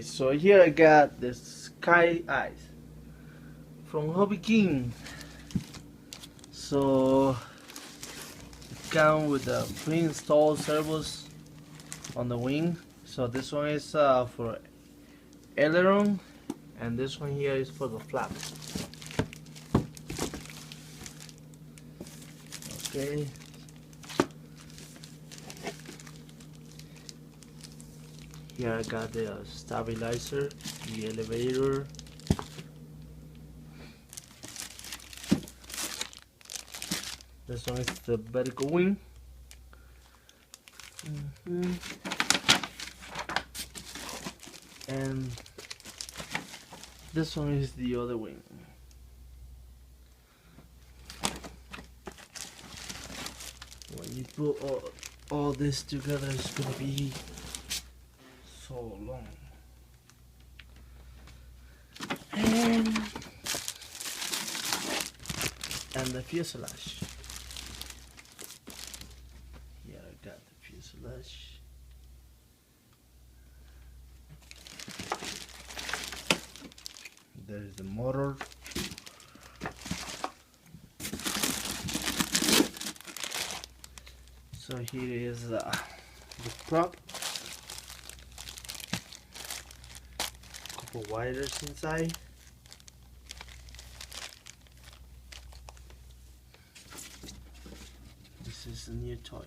so here I got the Sky Eyes from Hobby King. So it comes with the pre-installed servos on the wing. So this one is for aileron, and this one here is for the flaps. Okay. Here I got the stabilizer, the elevator. This one is the vertical wing. And this one is the other wing. When you put all this together, it's gonna be so long. And the fuselage. Here I got the fuselage. There is the motor. So here is the prop. Couple wires inside. This is a new toy.